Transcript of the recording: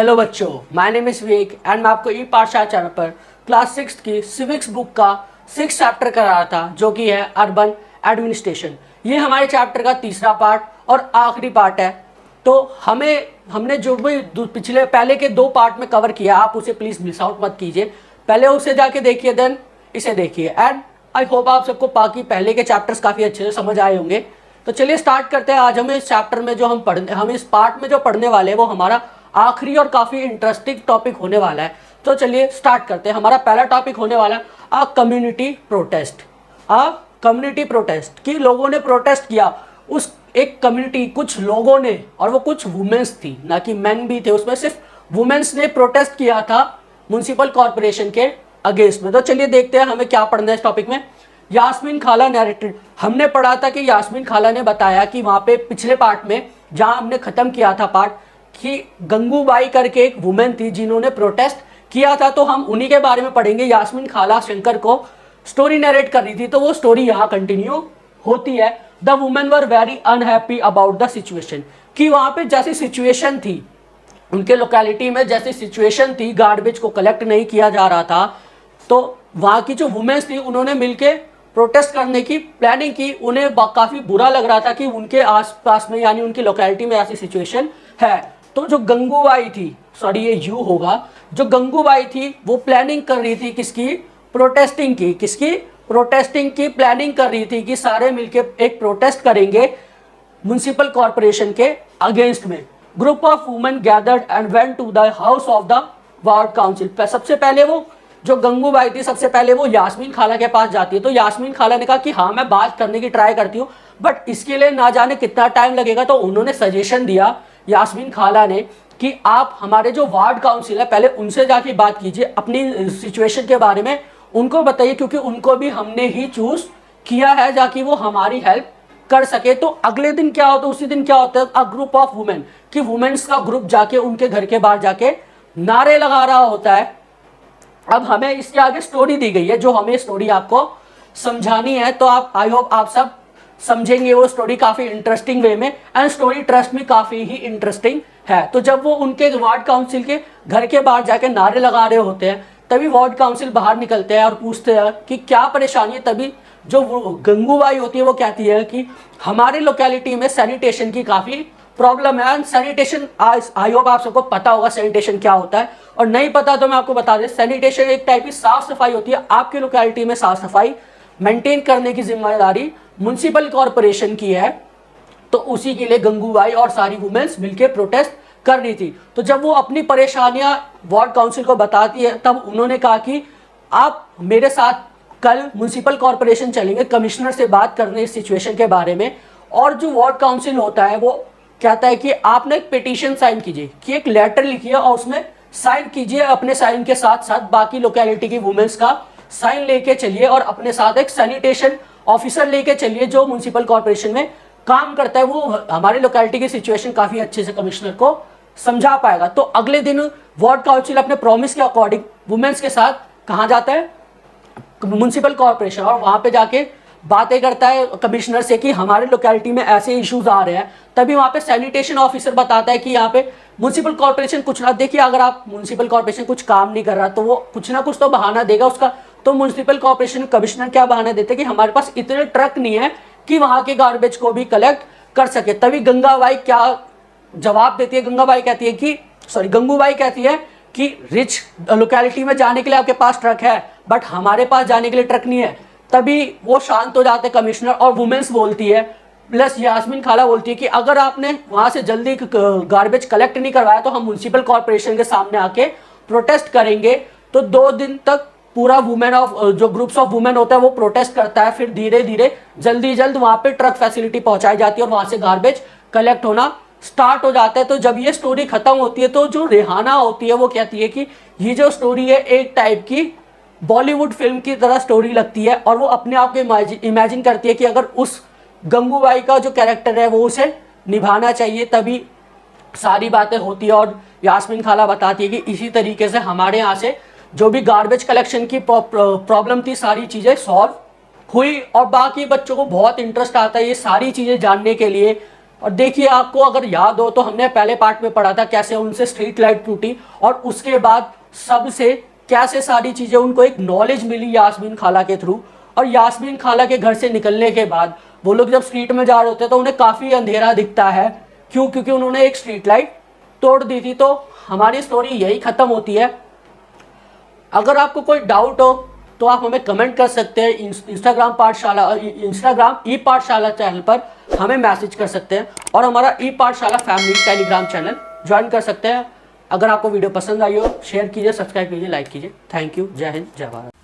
Hello बच्चों, my name is Vivek and मैं आपको ई पाठशाला चैनल पर क्लास 6 की सिविक्स बुक का 6 चैप्टर करा रहा था, जो कि है अर्बन एडमिनिस्ट्रेशन। ये हमारे चैप्टर का तीसरा पार्ट और आखिरी पार्ट है। तो हमने जो भी पिछले पहले के 2 पार्ट में कवर किया, आप उसे प्लीज़ मिस आउट मत कीजिए। पहले उसे जाके देखिए, देन इसे देखिए। एंड आई होप आप सबको बाकी पहले के चैप्टर्स काफ़ी अच्छे से समझ आए होंगे। तो चलिए स्टार्ट करते हैं। आज हम इस चैप्टर में जो हम इस पार्ट में जो पढ़ने वाले हैं वो हमारा आखिरी और काफ़ी इंटरेस्टिंग टॉपिक होने वाला है। तो चलिए स्टार्ट करते हैं। हमारा पहला टॉपिक होने वाला है a community protest. A community protest कि लोगों ने प्रोटेस्ट किया, उस एक कम्युनिटी, कुछ लोगों ने, और वो कुछ वुमेन्स थी, ना कि मेन भी थे, उसमें सिर्फ वुमेन्स ने प्रोटेस्ट किया था म्युनिसिपल कॉरपोरेशन के अगेंस्ट में। तो चलिए देखते हैं हमें क्या पढ़ना है इस टॉपिक में। यास्मीन खाला नैरेटेड, हमने पढ़ा था कि यास्मीन खाला ने बताया कि वहाँ पे पिछले पार्ट में जहाँ हमने ख़त्म किया था पार्ट, कि गंगूबाई करके एक वुमेन थी जिन्होंने प्रोटेस्ट किया था। तो हम उन्हीं के बारे में पढ़ेंगे। यास्मीन खाला शंकर को स्टोरी नरेट कर रही थी, तो वो स्टोरी यहाँ कंटिन्यू होती है। The women were very unhappy about the situation, कि वहाँ पे जैसी सिचुएशन थी, उनके लोकेलिटी में जैसी सिचुएशन थी, गार्बेज को कलेक्ट नहीं किया जा रहा था, तो वहाँ की जो वुमेन्स थी उन्होंने मिलके प्रोटेस्ट करने की प्लानिंग की। उन्हें काफ़ी बुरा लग रहा था कि उनके आसपास में, यानी उनकी लोकेलिटी में ऐसी सिचुएशन है। तो जो गंगूबाई थी, सॉरी ये यू होगा, जो गंगूबाई थी वो प्लानिंग कर रही थी किसकी? प्रोटेस्टिंग की। किसकी? प्रोटेस्टिंग की प्लानिंग कर रही थी कि सारे मिलके एक प्रोटेस्ट करेंगे म्युनिसिपल कॉरपोरेशन के अगेंस्ट में। Group of women gathered and went to the house of the ward council. सबसे पहले वो जो गंगूबाई थी, सबसे पहले वो यास्मीन खाला के पास जाती है। तो यास्मीन खाला ने कहा कि हाँ मैं बात करने की ट्राई करती हूँ, बट इसके लिए ना जाने कितना टाइम लगेगा। तो उन्होंने सजेशन दिया यास्मीन खाला ने कि आप हमारे जो वार्ड काउंसिल है, पहले उनसे जाके बात कीजिए, अपनी सिचुएशन के बारे में उनको बताइए, क्योंकि उनको भी हमने ही चूज किया है जाकि वो हमारी हेल्प कर सके। तो अगले दिन क्या होता है, उसी दिन क्या होता है, अ ग्रुप ऑफ वुमेन, कि वुमेन्स का ग्रुप जाके उनके घर के बाहर जाके नारे लगा रहा होता है। अब हमें इसके आगे स्टोरी दी गई है, जो हमें स्टोरी आपको समझानी है। तो आप, आई होप आप सब समझेंगे वो स्टोरी काफ़ी इंटरेस्टिंग वे में। एंड स्टोरी ट्रस्ट में काफ़ी ही इंटरेस्टिंग है। तो जब वो उनके वार्ड काउंसिल के घर के बाहर जाके नारे लगा रहे होते हैं, तभी वार्ड काउंसिल बाहर निकलते हैं और पूछते हैं कि क्या परेशानी है। तभी जो गंगूबाई होती है वो कहती है कि हमारे लोकेलिटी में सैनिटेशन की काफ़ी प्रॉब्लम है। एंड सैनिटेशन, आई होप आप सबको पता होगा सैनिटेशन क्या होता है, और नहीं पता तो मैं आपको बता दें, सैनिटेशन एक टाइप की साफ सफाई होती है। आपकी लोकेलिटी में साफ सफाई मेंटेन करने की जिम्मेदारी म्युनिसिपल कॉरपोरेशन की है। तो उसी के लिए गंगूबाई और सारी वुमेन्स मिलकर प्रोटेस्ट कर रही थी। तो जब वो अपनी परेशानियां वार्ड काउंसिल को बताती है, तब उन्होंने कहा कि आप मेरे साथ कल म्युनिसिपल कॉरपोरेशन चलेंगे कमिश्नर से बात करने इस सिचुएशन के बारे में। और जो वार्ड काउंसिल होता है वो कहता है कि आपने एक पिटीशन साइन कीजिए, कि एक लेटर लिखिए और उसमें साइन कीजिए। अपने साइन के साथ साथ बाकी लोकेलिटी की वुमेन्स का साइन लेके चलिए, और अपने साथ एक सैनिटेशन ऑफिसर लेके चलिए जो म्युनिसिपल कॉरपोरेशन में काम करता है। वो हमारी लोकेलिटी की सिचुएशन काफ़ी अच्छे से कमिश्नर को समझा पाएगा। तो अगले दिन वार्ड काउंसिल अपने प्रॉमिस के अकॉर्डिंग वुमेन्स के साथ कहाँ जाता है? म्युनिसिपल कॉरपोरेशन, और वहाँ पे जाके बातें करता है कमिश्नर से कि हमारे लोकेलिटी में ऐसे इश्यूज आ रहे हैं। तभी वहाँ पे सैनिटेशन ऑफिसर बताता है कि यहाँ पे म्युनिसिपल कॉरपोरेशन कुछ ना, देखिए अगर आप म्युनिसिपल कॉरपोरेशन कुछ काम नहीं कर रहा तो वो कुछ ना कुछ तो बहाना देगा उसका। तो म्युनिसिपल कॉरपोरेशन कमिश्नर क्या बहाना देते हैं कि हमारे पास इतने ट्रक नहीं है कि वहाँ के गार्बेज को भी कलेक्ट कर सके। तभी गंगाबाई क्या जवाब देती है? गंगूबाई कहती है कि रिच लोकेलिटी में जाने के लिए आपके पास ट्रक है, बट हमारे पास जाने के लिए ट्रक नहीं है। तभी वो शांत हो जाते कमिश्नर, और वुमेन्स बोलती है, प्लस यास्मीन खाला बोलती है कि अगर आपने वहाँ से जल्दी गार्बेज कलेक्ट नहीं करवाया तो हम म्युनिसिपल कॉरपोरेशन के सामने आके प्रोटेस्ट करेंगे। तो 2 दिन तक पूरा जो ग्रुप्स ऑफ वुमेन होता है वो प्रोटेस्ट करता है। फिर धीरे धीरे जल्द वहाँ पे ट्रक फैसिलिटी पहुँचाई जाती है और वहाँ से गार्बेज कलेक्ट होना स्टार्ट हो जाता है। तो जब ये स्टोरी खत्म होती है तो जो रेहाना होती है वो कहती है कि ये जो स्टोरी है एक टाइप की बॉलीवुड फिल्म की तरह स्टोरी लगती है, और वो अपने आप को इमेजिन करती है कि अगर उस गंगूबाई का जो कैरेक्टर है वो उसे निभाना चाहिए। तभी सारी बातें होती है और यास्मीन खाला बताती है कि इसी तरीके से हमारे यहाँ से जो भी गार्बेज कलेक्शन की प्रॉब्लम थी, सारी चीज़ें सॉल्व हुई। और बाकी बच्चों को बहुत इंटरेस्ट आता है ये सारी चीज़ें जानने के लिए और देखिए, आपको अगर याद हो तो हमने पहले पार्ट में पढ़ा था कैसे उनसे स्ट्रीट लाइट टूटी और उसके बाद सबसे कैसे सारी चीज़ें उनको एक नॉलेज मिली यास्मीन खाला के थ्रू। और यास्मीन खाला के घर से निकलने के बाद वो लोग जब स्ट्रीट में जा रहे होते हैं तो उन्हें काफ़ी अंधेरा दिखता है। क्यों? क्योंकि उन्होंने एक स्ट्रीट लाइट तोड़ दी थी। तो हमारी स्टोरी यही ख़त्म होती है। अगर आपको कोई डाउट हो तो आप हमें कमेंट कर सकते हैं। इंस्टाग्राम ई पाठशाला चैनल पर हमें मैसेज कर सकते हैं और हमारा ई पाठशाला फैमिली टेलीग्राम चैनल ज्वाइन कर सकते हैं। अगर आपको वीडियो पसंद आई हो शेयर कीजिए, सब्सक्राइब कीजिए, लाइक कीजिए। Thank you. जय हिंद, जय भारत।